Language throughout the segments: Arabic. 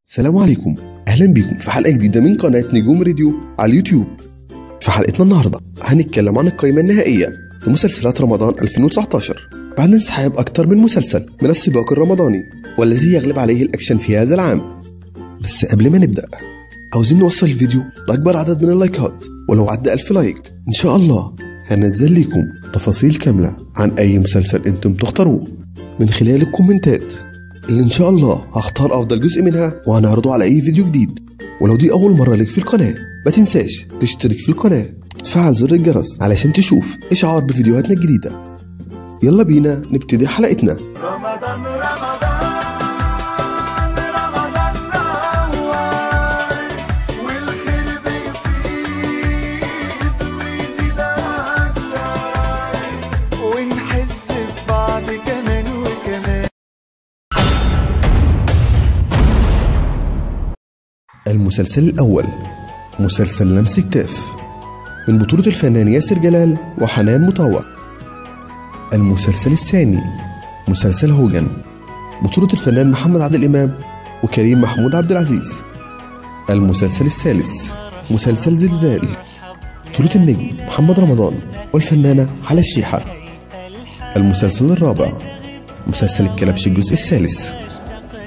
السلام عليكم، أهلا بكم في حلقة جديدة من قناة نجوم راديو على اليوتيوب. في حلقتنا النهاردة هنتكلم عن القائمة النهائية لمسلسلات رمضان 2019 بعد انسحاب أكثر من مسلسل من السباق الرمضاني والذي يغلب عليه الأكشن في هذا العام. بس قبل ما نبدأ عاوزين نوصل الفيديو لأكبر عدد من اللايكات، ولو عدى 1000 لايك إن شاء الله هنزل لكم تفاصيل كاملة عن أي مسلسل أنتم تختاروه من خلال الكومنتات اللي إن شاء الله هختار أفضل جزء منها وهنعرضه على أي فيديو جديد. ولو دي أول مرة لك في القناة ما تنساش تشترك في القناة وتفعل زر الجرس علشان تشوف إشعار بفيديوهاتنا الجديدة. يلا بينا نبتدي حلقتنا. رمضان رمضان والخير بيزيد ويزيد أكتر ونحس ببعض كمان وكمان. المسلسل الأول مسلسل لمس كتاف من بطولة الفنان ياسر جلال وحنان مطاوع. المسلسل الثاني مسلسل هوجن بطولة الفنان محمد عادل إمام وكريم محمود عبد العزيز. المسلسل الثالث مسلسل زلزال بطولة النجم محمد رمضان والفنانة حلا الشيحة. المسلسل الرابع مسلسل الكلبش الجزء الثالث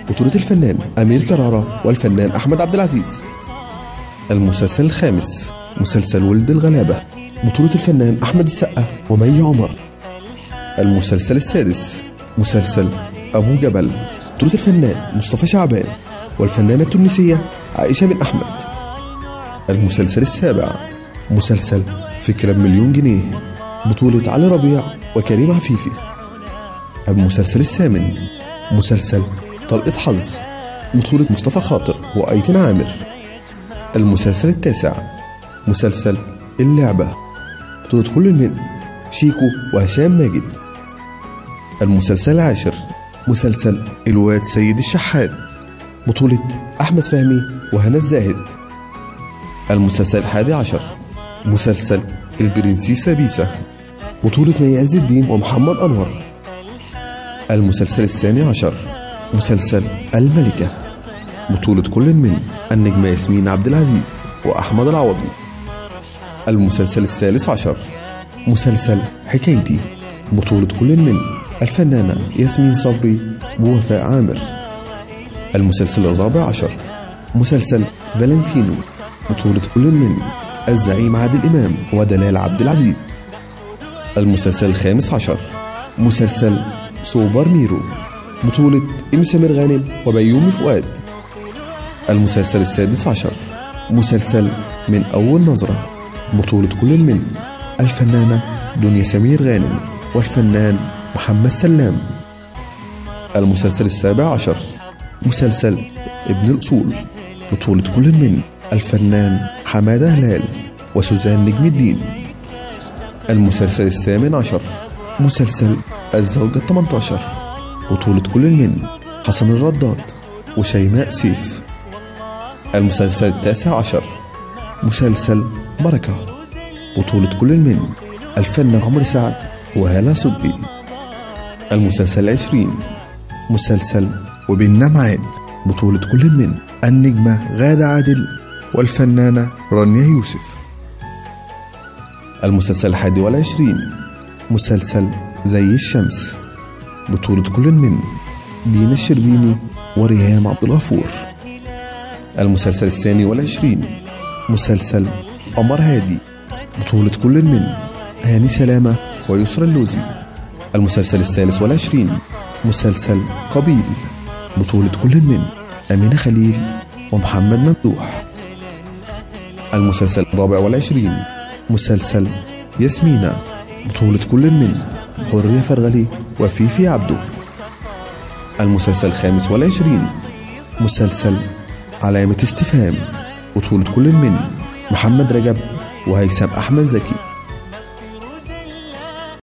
بطولة الفنان أمير كرارة والفنان أحمد عبد العزيز. المسلسل الخامس مسلسل ولد الغلابة بطولة الفنان أحمد السقا ومي عمر. المسلسل السادس مسلسل أبو جبل بطولة الفنان مصطفى شعبان والفنانة التونسية عائشة بن أحمد. المسلسل السابع مسلسل فكرة بمليون جنيه بطولة علي ربيع وكريم عفيفي. المسلسل الثامن مسلسل طلقة حظ بطولة مصطفى خاطر وأيتن عامر. المسلسل التاسع مسلسل اللعبة بطولة كل من شيكو وهشام ماجد. المسلسل العاشر مسلسل الواد سيد الشحات بطولة أحمد فهمي وهنا الزاهد. المسلسل الحادي عشر مسلسل البرنسيسة بيسة بطولة مي عز الدين ومحمد أنور. المسلسل الثاني عشر مسلسل الملكة بطولة كل من النجمة ياسمين عبد العزيز وأحمد العوضي. المسلسل الثالث عشر مسلسل حكايتي بطولة كل من الفنانة ياسمين صبري ووفاء عامر. المسلسل الرابع عشر مسلسل فالنتينو بطولة كل من الزعيم عادل إمام ودلال عبد العزيز. المسلسل الخامس عشر مسلسل سوبر ميرو بطولة سمير غانم وبيومي فؤاد. المسلسل السادس عشر مسلسل من أول نظرة بطولة كل من الفنانة دنيا سمير غانم والفنان محمد سلام. المسلسل السابع عشر مسلسل ابن الأصول بطولة كل من الفنان حمادة هلال وسوزان نجم الدين. المسلسل الثامن عشر مسلسل الزوجة 18 بطولة كل من حسن الرداد وشيماء سيف. المسلسل التاسع عشر مسلسل بركة بطولة كل من الفنان عمرو سعد وهالة صدقي. المسلسل العشرين مسلسل وبيننا ميعاد بطولة كل من النجمة غادة عادل والفنانة رانيا يوسف. المسلسل الحادي والعشرين مسلسل زي الشمس بطولة كل من دينا الشربيني وريهام عبد الغفور. المسلسل الثاني والعشرين مسلسل قمر هادي بطولة كل من هاني سلامة ويسرى اللوزي. المسلسل الثالث والعشرين مسلسل قبيل بطولة كل من أمينة خليل ومحمد ممدوح. المسلسل الرابع والعشرين مسلسل ياسمينة بطولة كل من حورية فرغلي وفيفي عبده. المسلسل الخامس والعشرين مسلسل علامة استفهام بطولة كل من محمد رجب وهيثم أحمد زكي.